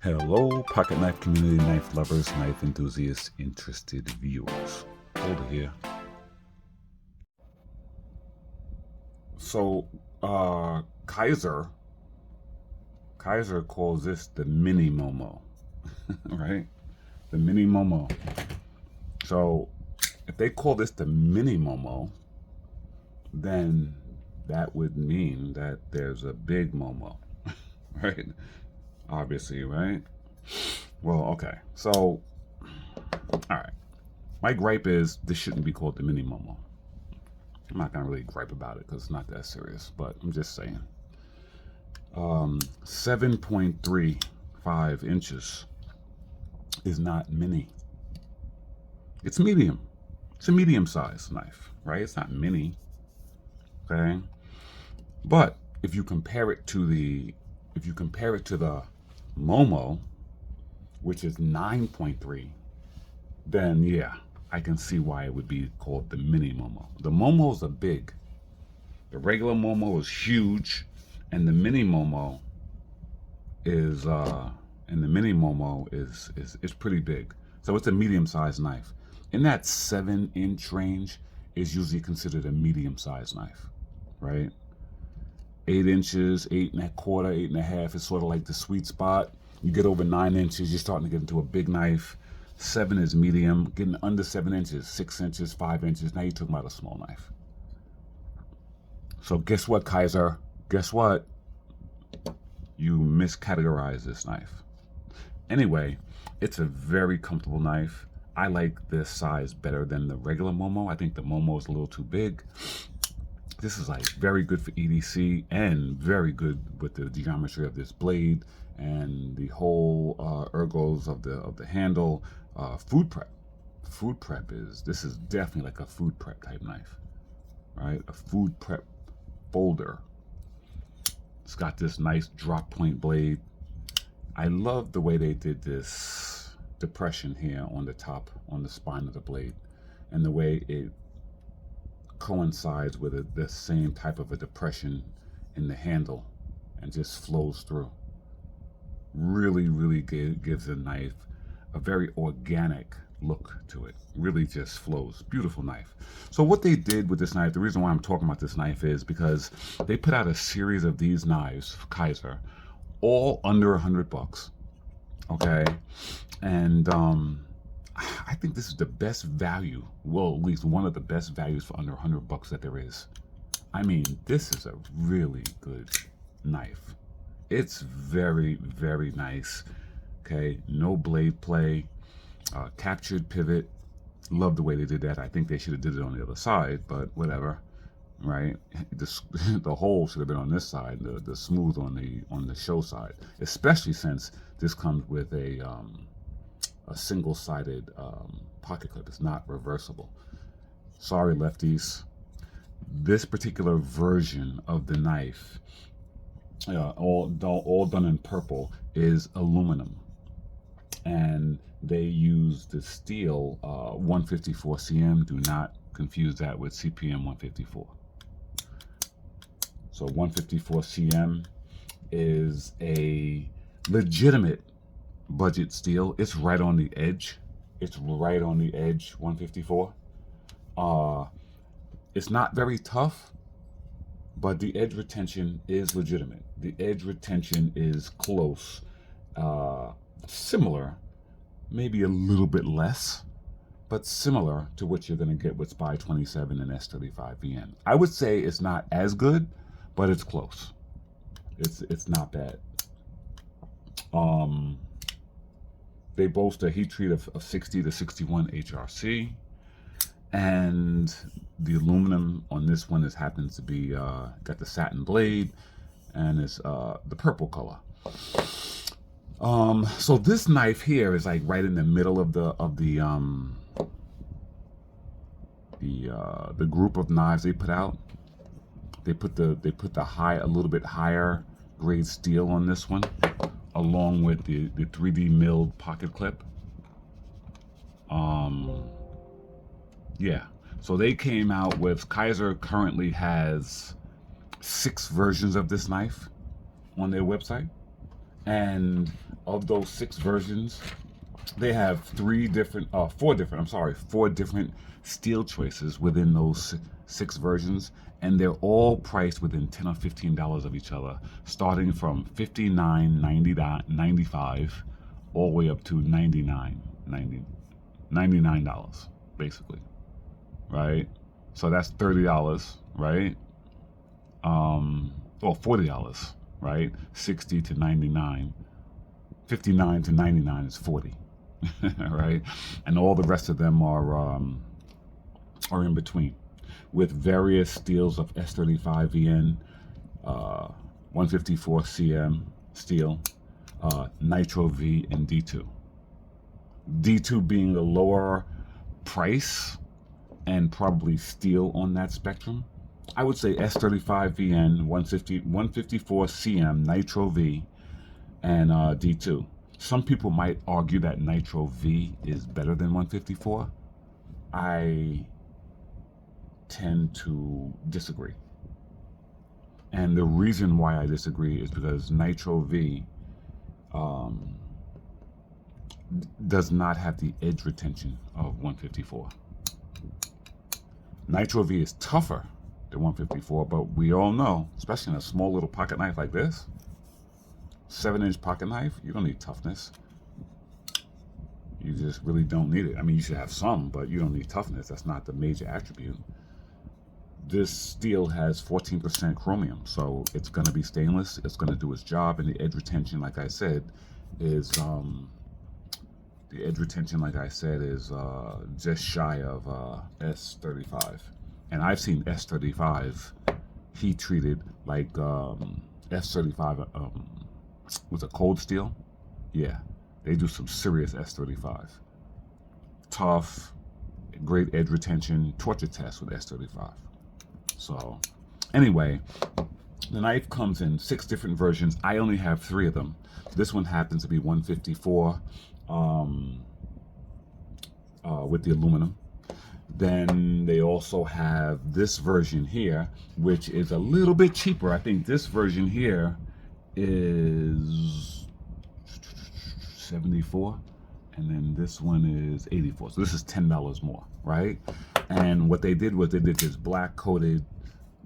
Hello, pocket knife community, knife lovers, knife enthusiasts, interested viewers. Hold it here. So, Kizer calls this the Mini Momo, right? The Mini Momo. So, if they call this the Mini Momo, then that would mean that there's a big Momo, right? Obviously, right? Well, okay. So, all right. My gripe is this shouldn't be called the Mini Momo. I'm not gonna really gripe about it because it's not that serious, but I'm just saying. 7.35 inches is not mini. It's medium. It's a medium-sized knife, right? It's not mini. Okay, but if you compare it to the Momo, which is 9.3, then yeah, I can see why it would be called the Mini Momo. The Momos are big. The regular Momo is huge, and the Mini Momo is pretty big. So it's a medium-sized knife. In that 7-inch range is usually considered a medium-sized knife, right? 8 inches, 8.25, 8.5 is sort of like the sweet spot. You get over 9 inches, you're starting to get into a big knife. 7 is medium. Getting under 7 inches, 6 inches, 5 inches. Now you're talking about a small knife. So guess what, Kizer? Guess what? You miscategorize this knife. Anyway, it's a very comfortable knife. I like this size better than the regular Momo. I think the Momo is a little too big. This is like very good for EDC and very good with the geometry of this blade and the whole ergos of the handle. Food prep. This is definitely like a food prep type knife, right? A food prep folder. It's got this nice drop point blade. I love the way they did this depression here on the top, on the spine of the blade, and the way it coincides with the same type of a depression in the handle and just flows through. Really gives the knife a very organic look to it. Really just flows. Beautiful knife. So what they did with this knife, the reason why I'm talking about this knife is because they put out a series of these knives, Kizer, all under $100. Okay, and I think this is the best value. Well, at least one of the best values for under $100 that there is. I mean, this is a really good knife. It's very nice. Okay, no blade play, captured pivot. Love the way they did that. I think they should have did it on the other side, but whatever, right? The hole should have been on this side, the smooth on the show side, especially since this comes with a single-sided pocket clip. It's not reversible. Sorry, lefties. This particular version of the knife, all done in purple, is aluminum, and they use the steel 154 cm. Do not confuse that with CPM 154. So 154 cm is a legitimate budget steel. It's right on the edge. 154. It's not very tough, but the edge retention is legitimate. The edge retention is close, similar, maybe a little bit less, but similar to what you're going to get with Spy 27 and S35 VN. I would say it's not as good, but it's close. It's not bad. They boast a heat treat of 60 to 61 HRC, and the aluminum on this one happens to be got the satin blade, and it's the purple color. So this knife here is like right in the middle of the group of knives they put out. They put the a little bit higher grade steel on this one, along with the 3D milled pocket clip. Yeah, so they came out with, Kizer currently has 6 versions of this knife on their website, And of those 6 versions, they have four different steel choices within those 6 versions, and they're all priced within $10 or $15 of each other, starting from $59.95 all the way up to $99, basically, right? So that's $30, right? Or $40, right? 60 to 99, 59 to 99 is 40. Right? And all the rest of them are in between, with various steels of S35 VN, 154 CM steel, Nitro V, and D2. D2 being the lower price and probably steel on that spectrum. I would say S35 VN, 154 CM, Nitro V, and D2. Some people might argue that Nitro V is better than 154. I tend to disagree. And the reason why I disagree is because Nitro V does not have the edge retention of 154. Nitro V is tougher than 154, but we all know, especially in a small little pocket knife like this, 7-inch pocket knife, you don't need toughness. You just really don't need it. I mean, you should have some, but you don't need toughness. That's not the major attribute. This steel has 14% chromium, so it's going to be stainless. It's going to do its job, and the edge retention, like I said, is just shy of S35. And I've seen S35 heat treated like S35 with a cold steel. Yeah, they do some serious S35. Tough, great edge retention, torture test with S35. So anyway, the knife comes in 6 different versions. I only have 3 of them. This one happens to be 154 with the aluminum. Then they also have this version here, which is a little bit cheaper. I think this version here is 74, and then this one is 84. So this is $10 more, right? And what they did was they did this black coated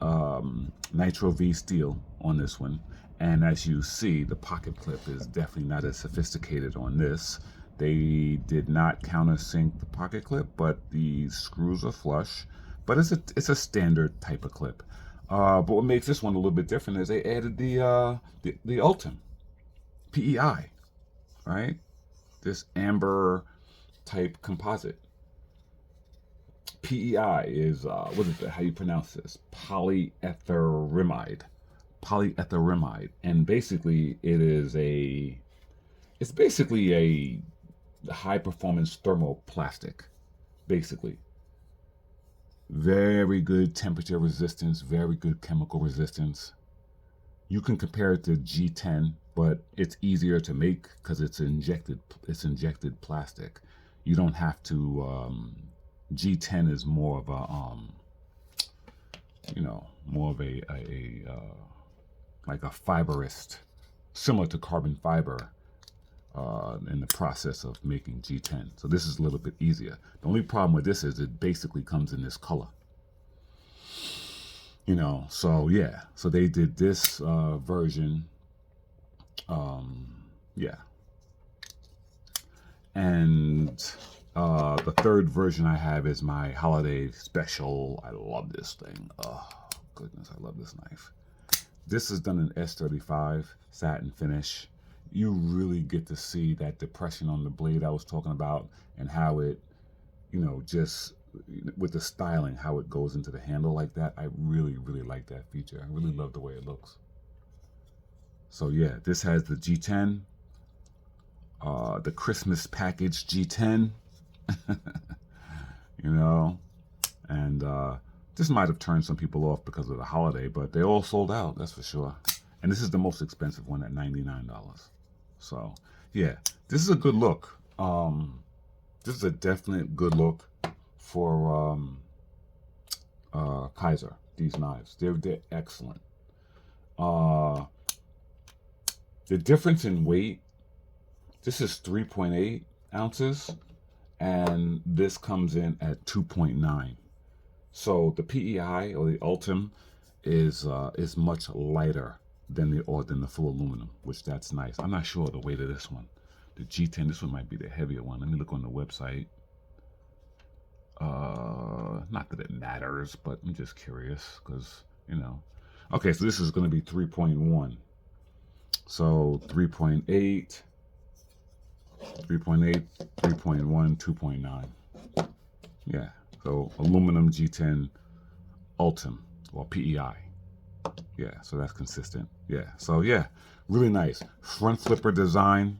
Nitro V steel on this one. And as you see, the pocket clip is definitely not as sophisticated on this. They did not countersink the pocket clip, but the screws are flush. But it's a standard type of clip. But what makes this one a little bit different is they added the Ultim PEI, right? This amber type composite. PEI is what is it? How you pronounce this? Polyetheramide. Polyetheramide, and basically it's basically a high performance thermoplastic, basically. Very good temperature resistance, very good chemical resistance. You can compare it to G10, but it's easier to make because it's injected plastic. You don't have to. G10 is more of a like a fibrous, similar to carbon fiber in the process of making G10. So this is a little bit easier. The only problem with this is it basically comes in this color. So yeah. So they did this version. Yeah. And the third version I have is my holiday special. I love this thing. Oh, goodness, I love this knife. This is done in S35 satin finish. You really get to see that depression on the blade I was talking about, and how it, just with the styling, how it goes into the handle like that. I really, really like that feature. I really love the way it looks. So yeah, this has the G10, the Christmas package G10, and this might have turned some people off because of the holiday, but they all sold out, that's for sure. And this is the most expensive one at $99. So yeah, this is a good look. This is a definite good look for Kizer. These knives, they're excellent. The difference in weight, this is 3.8 ounces, and this comes in at 2.9. So the PEI or the Ultim is much lighter than the full aluminum, which that's nice. I'm not sure the weight of this one. The G10, this one might be the heavier one. Let me look on the website. Not that it matters, but I'm just curious because, you know. Okay, so this is going to be 3.1. So 3.8, 3.8, 3.1, 2.9. Yeah, so aluminum G10 Ultim, or PEI. Yeah, so that's consistent. Yeah, so yeah, really nice. Front flipper design,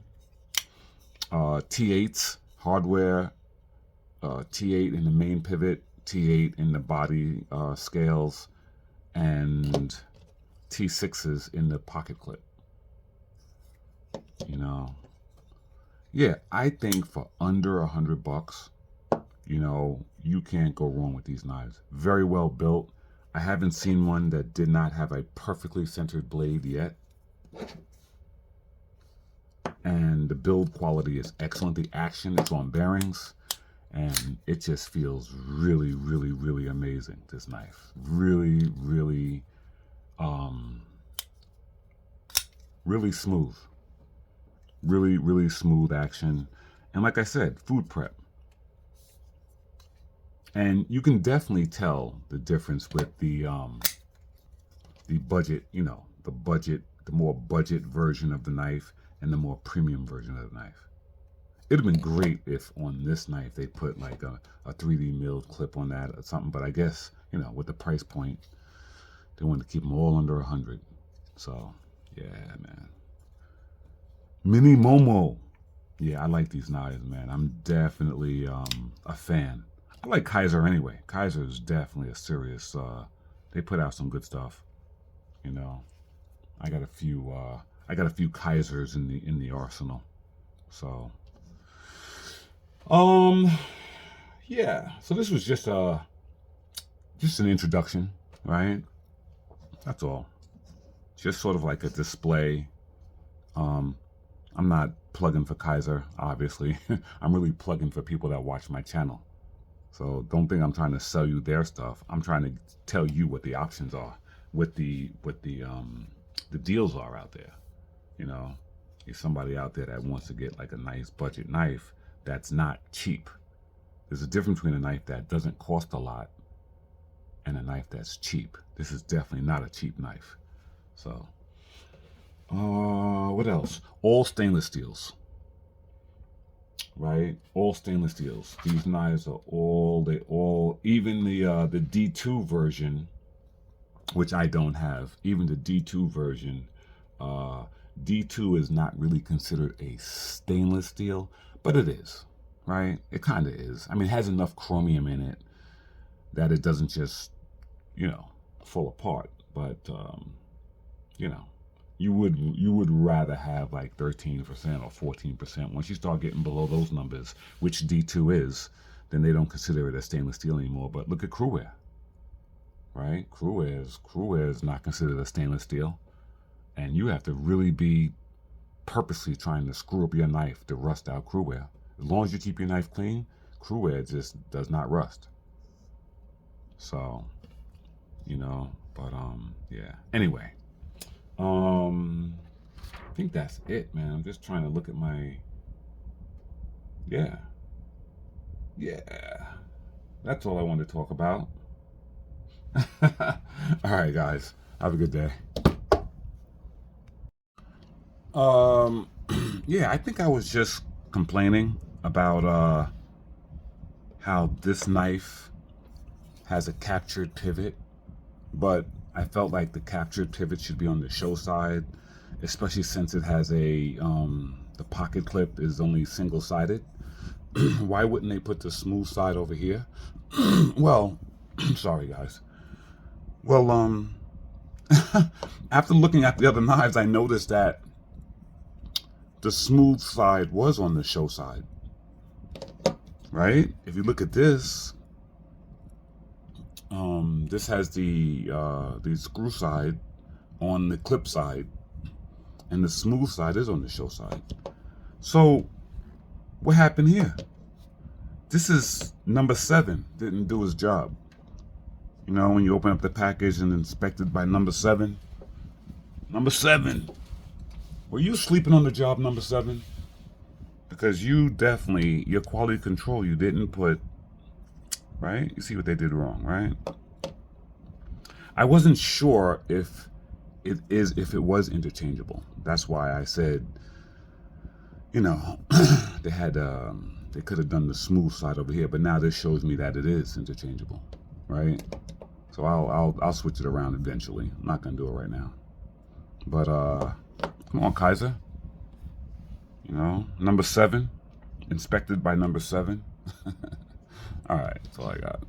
T8s, hardware, T8 in the main pivot, T8 in the body scales, and T6s in the pocket clip. You know, yeah, I think for under $100, you know, you can't go wrong with these knives. Very well built. I haven't seen one that did not have a perfectly centered blade yet. And the build quality is excellent. The action is on bearings. And it just feels really, really, really amazing, this knife. Really, really, really smooth. Really, really smooth action. And like I said, food prep. And you can definitely tell the difference with the budget, you know, the more budget version of the knife and the more premium version of the knife. It'd have been great if on this knife they put like a 3D milled clip on that or something, but I guess, you know, with the price point, they wanted to keep them all under 100. So, yeah, man. Mini Momo. Yeah, I like these knives, man. I'm definitely a fan. I like Kizer anyway. Kizer is definitely a serious. They put out some good stuff. You know, I got a few. I got a few Kizers in the arsenal. So, yeah. So this was just an introduction, right? That's all. Just sort of like a display. I'm not plugging for Kizer, obviously. I'm really plugging for people that watch my channel. So don't think I'm trying to sell you their stuff. I'm trying to tell you what the options are, what the deals are out there. You know, if somebody out there that wants to get like a nice budget knife that's not cheap. There's a difference between a knife that doesn't cost a lot and a knife that's cheap. This is definitely not a cheap knife. So, what else? All stainless steels. Right? All stainless steels. These knives are even the D2 version, which I don't have, even the D2 version, D2 is not really considered a stainless steel, but it is, right? It kind of is. I mean, it has enough chromium in it that it doesn't just, you know, fall apart, but, you know, you would rather have like 13% or 14%. Once you start getting below those numbers, which D2 is, then they don't consider it a stainless steel anymore. But look at Crewware, right? Crewware is not considered a stainless steel, and you have to really be purposely trying to screw up your knife to rust out Crewware. As long as you keep your knife clean, Crewware just does not rust. So, you know, but yeah. Anyway. I think that's it, man. I'm just trying to look at my, yeah. That's all I wanted to talk about. All right, guys. Have a good day. Yeah, I think I was just complaining about how this knife has a captured pivot, but I felt like the captured pivot should be on the show side, especially since it has the pocket clip is only single-sided. Why wouldn't they put the smooth side over here? Well, sorry guys. Well, after looking at the other knives, I noticed that the smooth side was on the show side, right? If you look at this, this has the screw side on the clip side, and the smooth side is on the show side. So what happened here? This is number 7 didn't do his job. You know, when you open up the package and inspect it by number 7. Number 7. Were you sleeping on the job, number 7? Because you definitely, your quality control, you didn't put, right? You see what they did wrong, right? I wasn't sure if it was interchangeable. That's why I said, you know, they could have done the smooth side over here, but now this shows me that it is interchangeable, right? So I'll switch it around eventually. I'm not gonna do it right now. But come on, Kizer. You know, number 7, inspected by number 7. All right, that's all I got.